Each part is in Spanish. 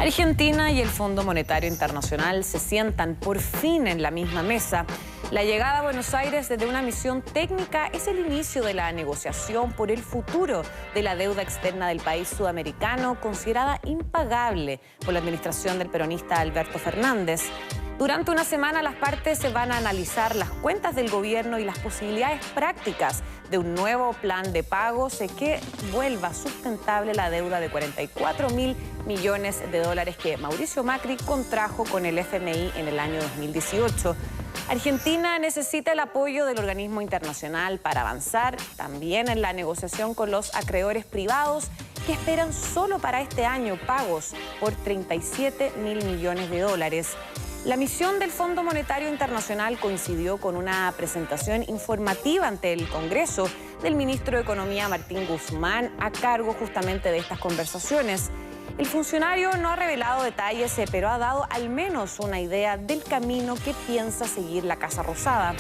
Argentina y el Fondo Monetario Internacional se sientan por fin en la misma mesa. La llegada a Buenos Aires desde una misión técnica es el inicio de la negociación por el futuro de la deuda externa del país sudamericano, considerada impagable por la administración del peronista Alberto Fernández. Durante una semana las partes se van a analizar las cuentas del gobierno y las posibilidades prácticas de un nuevo plan de pagos que vuelva sustentable la deuda de 44.000 millones de dólares que Mauricio Macri contrajo con el FMI en el año 2018. Argentina necesita el apoyo del organismo internacional para avanzar también en la negociación con los acreedores privados que esperan solo para este año pagos por 37.000 millones de dólares. La misión del Fondo Monetario Internacional coincidió con una presentación informativa ante el Congreso del ministro de Economía Martín Guzmán a cargo justamente de estas conversaciones. El funcionario no ha revelado detalles, pero ha dado al menos una idea del camino que piensa seguir la Casa Rosada.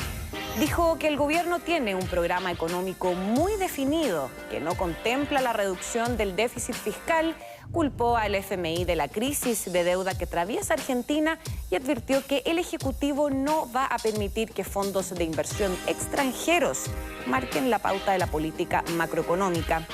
Dijo que el gobierno tiene un programa económico muy definido, que no contempla la reducción del déficit fiscal, culpó al FMI de la crisis de deuda que atraviesa Argentina y advirtió que el Ejecutivo no va a permitir que fondos de inversión extranjeros marquen la pauta de la política macroeconómica.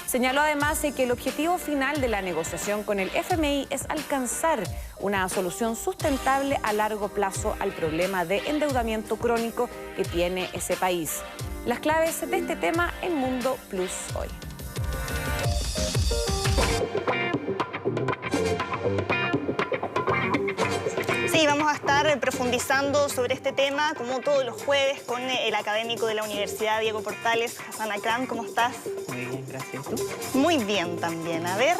Señaló además que el objetivo final de la negociación con el FMI es alcanzar una solución sustentable a largo plazo al problema de endeudamiento crónico que tiene ese país. Las claves de este tema en Mundo Plus hoy. Sí, vamos a estar profundizando sobre este tema, como todos los jueves, con el académico de la Universidad, Diego Portales. Hassan Akram, ¿cómo estás? Muy bien, gracias. ¿Tú? Muy bien también. A ver,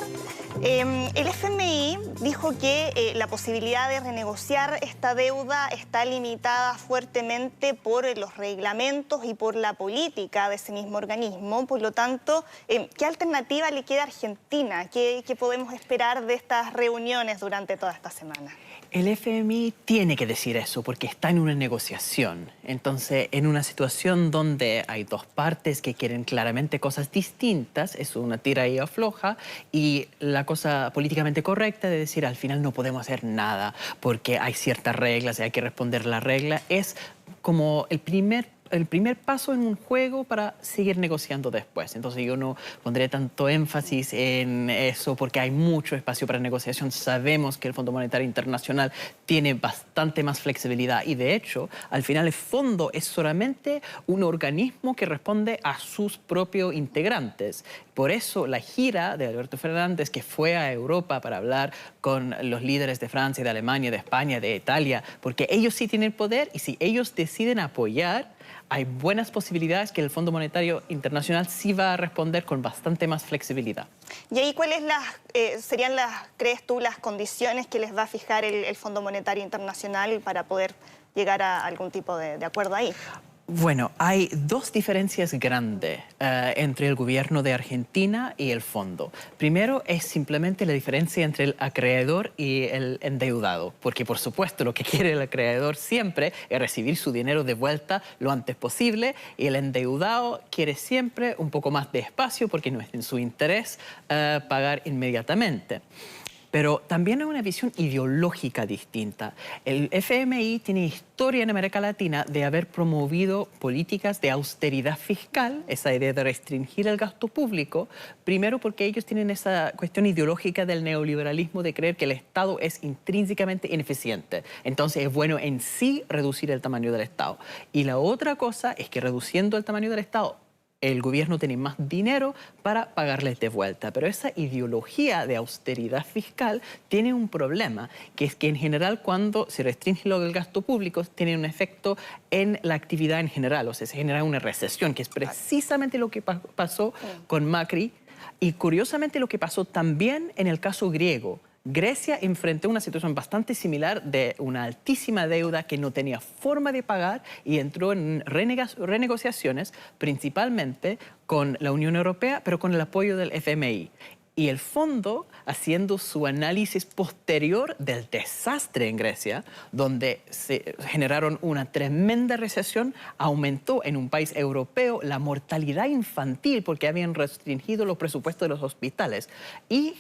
el FMI dijo que la posibilidad de renegociar esta deuda está limitada fuertemente por los reglamentos y por la política de ese mismo organismo. Por lo tanto, ¿qué alternativa le queda a Argentina? ¿Qué podemos esperar de estas reuniones durante toda esta semana? El FMI tiene que decir eso porque está en una negociación. Entonces, en una situación donde hay dos partes que quieren claramente cosas distintas, es una tira y afloja, y la cosa políticamente correcta de decir al final no podemos hacer nada porque hay ciertas reglas y hay que responder la regla, es como el primer paso en un juego para seguir negociando después. Entonces yo no pondré tanto énfasis en eso porque hay mucho espacio para negociación. Sabemos que el Fondo Monetario Internacional tiene bastante más flexibilidad y de hecho, al final el fondo es solamente un organismo que responde a sus propios integrantes. Por eso la gira de Alberto Fernández, que fue a Europa para hablar con los líderes de Francia, de Alemania, de España, de Italia, porque ellos sí tienen poder y si ellos deciden apoyar, hay buenas posibilidades que el Fondo Monetario Internacional sí va a responder con bastante más flexibilidad. ¿Y ahí cuáles serían crees tú, las condiciones que les va a fijar el Fondo Monetario Internacional para poder llegar a algún tipo de acuerdo ahí? Bueno, hay dos diferencias grandes entre el gobierno de Argentina y el fondo. Primero es simplemente la diferencia entre el acreedor y el endeudado, porque por supuesto lo que quiere el acreedor siempre es recibir su dinero de vuelta lo antes posible y el endeudado quiere siempre un poco más de espacio porque no es en su interés pagar inmediatamente. Pero también hay una visión ideológica distinta. El FMI tiene historia en América Latina de haber promovido políticas de austeridad fiscal, esa idea de restringir el gasto público, primero porque ellos tienen esa cuestión ideológica del neoliberalismo de creer que el Estado es intrínsecamente ineficiente. Entonces es bueno en sí reducir el tamaño del Estado. Y la otra cosa es que reduciendo el tamaño del Estado, el gobierno tiene más dinero para pagarles de vuelta. Pero esa ideología de austeridad fiscal tiene un problema, que es que en general cuando se restringe el gasto público tiene un efecto en la actividad en general. O sea, se genera una recesión, que es precisamente lo que pasó con Macri y curiosamente lo que pasó también en el caso griego. Grecia enfrentó una situación bastante similar de una altísima deuda que no tenía forma de pagar y entró en renegociaciones principalmente con la Unión Europea, pero con el apoyo del FMI. Y el fondo, haciendo su análisis posterior del desastre en Grecia, donde se generaron una tremenda recesión, aumentó en un país europeo la mortalidad infantil porque habían restringido los presupuestos de los hospitales. Y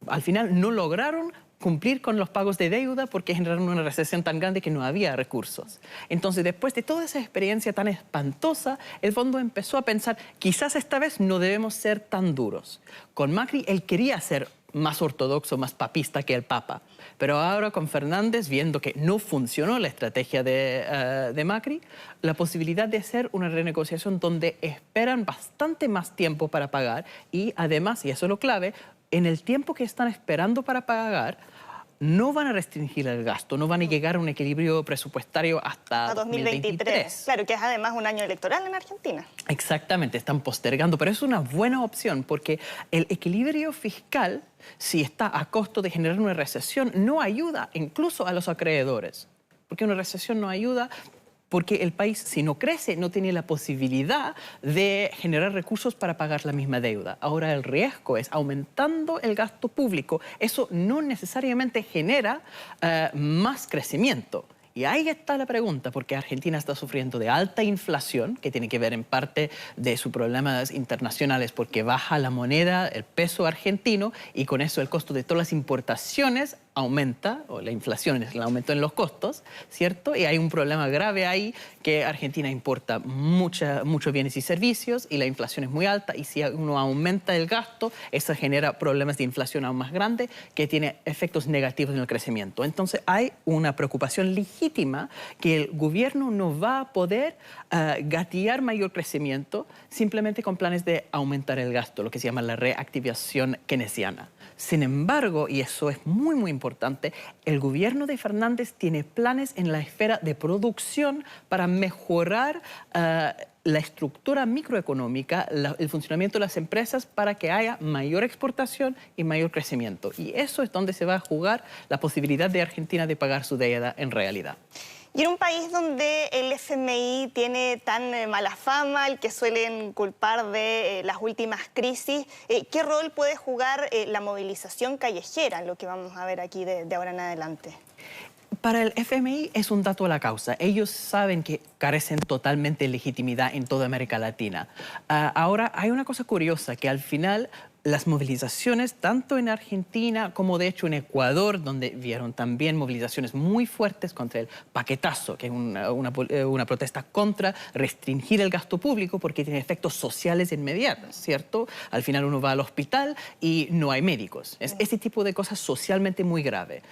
al final no lograron cumplir con los pagos de deuda porque generaron una recesión tan grande que no había recursos. Entonces, después de toda esa experiencia tan espantosa, el fondo empezó a pensar, quizás esta vez no debemos ser tan duros. Con Macri, él quería ser más ortodoxo, más papista que el Papa. Pero ahora con Fernández, viendo que no funcionó la estrategia de Macri, la posibilidad de hacer una renegociación donde esperan bastante más tiempo para pagar y además, y eso es lo clave, en el tiempo que están esperando para pagar, no van a restringir el gasto, no van a llegar a un equilibrio presupuestario hasta 2023. Claro, que es además un año electoral en Argentina. Exactamente, están postergando, pero es una buena opción porque el equilibrio fiscal, si está a costo de generar una recesión, no ayuda incluso a los acreedores. Porque una recesión no ayuda porque el país, si no crece, no tiene la posibilidad de generar recursos para pagar la misma deuda. Ahora el riesgo es aumentando el gasto público. Eso no necesariamente genera más crecimiento. Y ahí está la pregunta, porque Argentina está sufriendo de alta inflación, que tiene que ver en parte de sus problemas internacionales, porque baja la moneda, el peso argentino, y con eso el costo de todas las importaciones aumenta, o la inflación es el aumento en los costos, ¿cierto? Y hay un problema grave ahí, que Argentina importa muchos bienes y servicios, y la inflación es muy alta, y si uno aumenta el gasto, eso genera problemas de inflación aún más grandes, que tiene efectos negativos en el crecimiento. Entonces hay una preocupación legítima que el gobierno no va a poder gatillar mayor crecimiento simplemente con planes de aumentar el gasto, lo que se llama la reactivación keynesiana. Sin embargo, y eso es muy, muy importante, el gobierno de Fernández tiene planes en la esfera de producción para mejorar la estructura microeconómica, el funcionamiento de las empresas para que haya mayor exportación y mayor crecimiento. Y eso es donde se va a jugar la posibilidad de Argentina de pagar su deuda en realidad. Y en un país donde el FMI tiene tan mala fama, el que suelen culpar de las últimas crisis, ¿qué rol puede jugar la movilización callejera, lo que vamos a ver aquí de ahora en adelante? Para el FMI es un dato a la causa. Ellos saben que carecen totalmente de legitimidad en toda América Latina. Ahora, hay una cosa curiosa, que al final las movilizaciones, tanto en Argentina como de hecho en Ecuador, donde vieron también movilizaciones muy fuertes contra el paquetazo, que es una protesta contra restringir el gasto público porque tiene efectos sociales inmediatos, ¿cierto? Al final uno va al hospital y no hay médicos. Es ese tipo de cosas socialmente muy grave.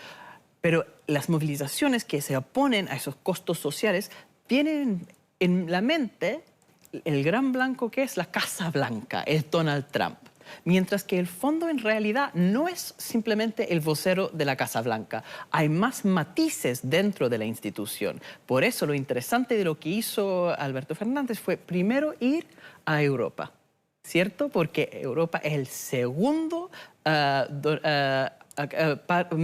Pero las movilizaciones que se oponen a esos costos sociales tienen en la mente el gran blanco que es la Casa Blanca, el Donald Trump. Mientras que el fondo en realidad no es simplemente el vocero de la Casa Blanca. Hay más matices dentro de la institución. Por eso lo interesante de lo que hizo Alberto Fernández fue primero ir a Europa, ¿cierto? Porque Europa es el segundo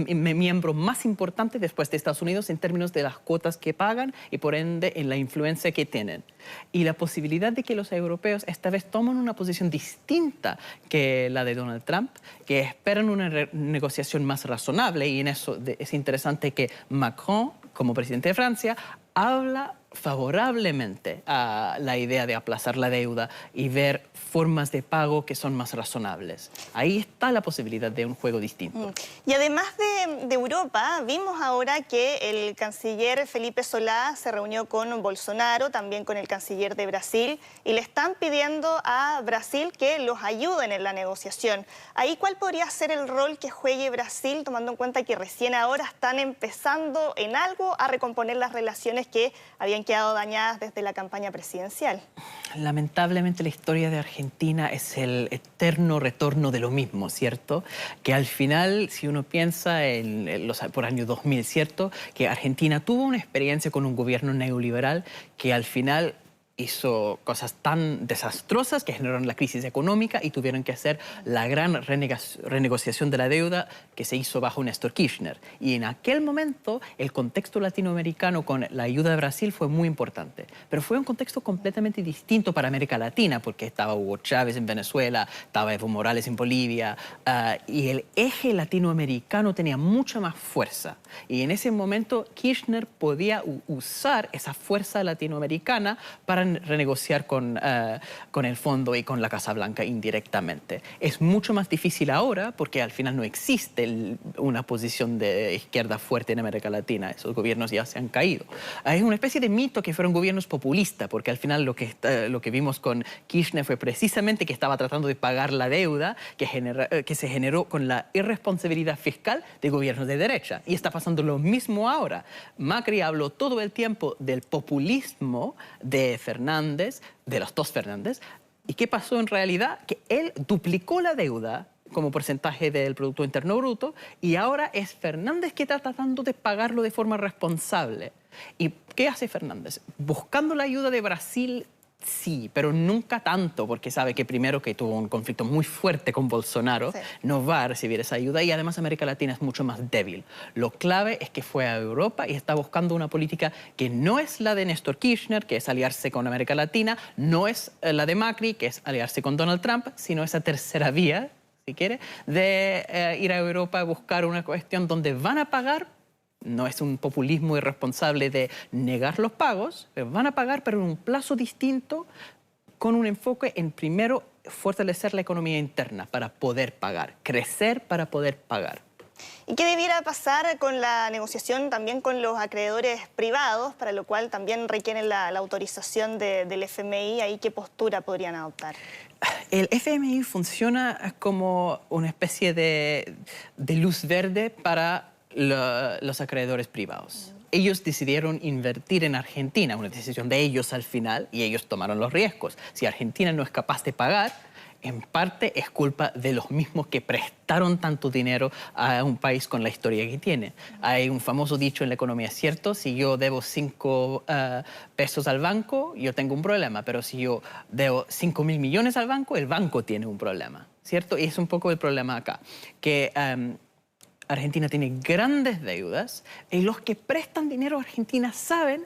miembro más importante después de Estados Unidos en términos de las cuotas que pagan y por ende en la influencia que tienen. Y la posibilidad de que los europeos esta vez tomen una posición distinta que la de Donald Trump, que esperan una negociación más razonable, y en eso es interesante que Macron, como presidente de Francia, habla favorablemente a la idea de aplazar la deuda y ver formas de pago que son más razonables. Ahí está la posibilidad de un juego distinto. Y además de Europa, vimos ahora que el canciller Felipe Solá se reunió con Bolsonaro, también con el canciller de Brasil, y le están pidiendo a Brasil que los ayuden en la negociación. Ahí, ¿cuál podría ser el rol que juegue Brasil, tomando en cuenta que recién ahora están empezando en algo a recomponer las relaciones que habían quedado dañadas desde la campaña presidencial? Lamentablemente la historia de Argentina es el eterno retorno de lo mismo, ¿cierto? Que al final, si uno piensa por año 2000, ¿cierto? Que Argentina tuvo una experiencia con un gobierno neoliberal que al final hizo cosas tan desastrosas que generaron la crisis económica y tuvieron que hacer la gran renegociación de la deuda que se hizo bajo Néstor Kirchner. Y en aquel momento el contexto latinoamericano con la ayuda de Brasil fue muy importante. Pero fue un contexto completamente distinto para América Latina porque estaba Hugo Chávez en Venezuela, estaba Evo Morales en Bolivia y el eje latinoamericano tenía mucha más fuerza. Y en ese momento Kirchner podía usar esa fuerza latinoamericana para puedan renegociar con el fondo y con la Casa Blanca indirectamente. Es mucho más difícil ahora porque al final no existe una posición de izquierda fuerte en América Latina. Esos gobiernos ya se han caído. Es una especie de mito que fueron gobiernos populistas, porque al final lo que vimos con Kirchner fue precisamente que estaba tratando de pagar la deuda que se generó con la irresponsabilidad fiscal de gobiernos de derecha. Y está pasando lo mismo ahora. Macri habló todo el tiempo del populismo de Fernández, de los dos Fernández. ¿Y qué pasó en realidad? Que él duplicó la deuda como porcentaje del Producto Interno Bruto y ahora es Fernández que está tratando de pagarlo de forma responsable. ¿Y qué hace Fernández? Buscando la ayuda de Brasil, sí, pero nunca tanto, porque sabe que primero que tuvo un conflicto muy fuerte con Bolsonaro, sí, no va a recibir esa ayuda y además América Latina es mucho más débil. Lo clave es que fue a Europa y está buscando una política que no es la de Néstor Kirchner, que es aliarse con América Latina, no es la de Macri, que es aliarse con Donald Trump, sino esa tercera vía, si quiere, de ir a Europa a buscar una cuestión donde van a pagar. No es un populismo irresponsable de negar los pagos, van a pagar pero en un plazo distinto, con un enfoque en primero fortalecer la economía interna para poder pagar, crecer para poder pagar. ¿Y qué debiera pasar con la negociación también con los acreedores privados, para lo cual también requieren la autorización del FMI? ¿Ahí qué postura podrían adoptar? El FMI funciona como una especie de luz verde para los acreedores privados. Ellos decidieron invertir en Argentina, una decisión de ellos al final, y ellos tomaron los riesgos. Si Argentina no es capaz de pagar, en parte es culpa de los mismos que prestaron tanto dinero a un país con la historia que tiene. Hay un famoso dicho en la economía, ¿cierto? Si yo debo 5 pesos al banco, yo tengo un problema, pero si yo debo 5.000 millones al banco, el banco tiene un problema, ¿cierto? Y es un poco el problema acá, que Argentina tiene grandes deudas y los que prestan dinero a Argentina saben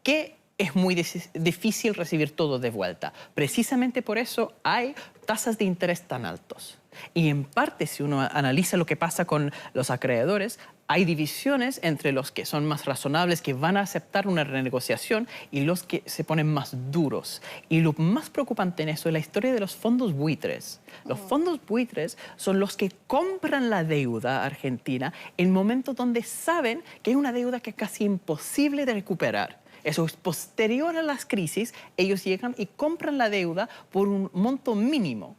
que es muy difícil recibir todo de vuelta. Precisamente por eso hay tasas de interés tan altos. Y en parte, si uno analiza lo que pasa con los acreedores, hay divisiones entre los que son más razonables, que van a aceptar una renegociación, y los que se ponen más duros. Y lo más preocupante en eso es la historia de los fondos buitres. Los fondos buitres son los que compran la deuda argentina en momentos donde saben que es una deuda que es casi imposible de recuperar. Eso es posterior a las crisis, ellos llegan y compran la deuda por un monto mínimo.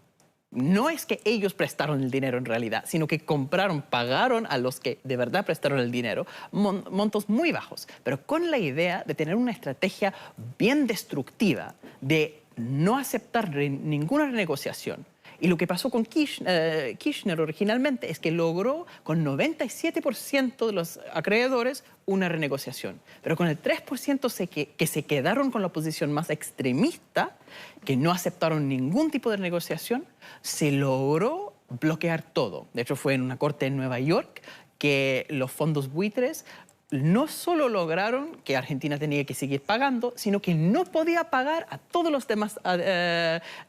No es que ellos prestaron el dinero en realidad, sino que pagaron a los que de verdad prestaron el dinero montos muy bajos, pero con la idea de tener una estrategia bien destructiva, de no aceptar ninguna renegociación. Y lo que pasó con Kirchner originalmente es que logró con 97% de los acreedores una renegociación. Pero con el 3% que se quedaron con la posición más extremista, que no aceptaron ningún tipo de negociación, se logró bloquear todo. De hecho, fue en una corte en Nueva York que los fondos buitres no solo lograron que Argentina tenía que seguir pagando, sino que no podía pagar a todos los demás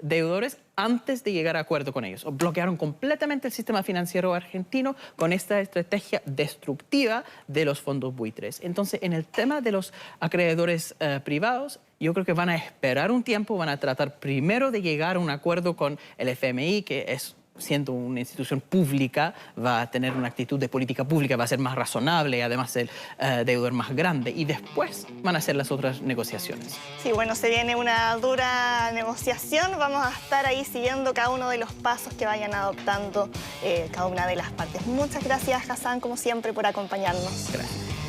deudores antes de llegar a acuerdo con ellos. Bloquearon completamente el sistema financiero argentino con esta estrategia destructiva de los fondos buitres. Entonces, en el tema de los acreedores privados, yo creo que van a esperar un tiempo, van a tratar primero de llegar a un acuerdo con el FMI, que es, siendo una institución pública, va a tener una actitud de política pública, va a ser más razonable, además el deudor más grande, y después van a hacer las otras negociaciones. Sí, bueno, se viene una dura negociación. Vamos a estar ahí siguiendo cada uno de los pasos que vayan adoptando cada una de las partes. Muchas gracias, Hassan, como siempre, por acompañarnos. Gracias.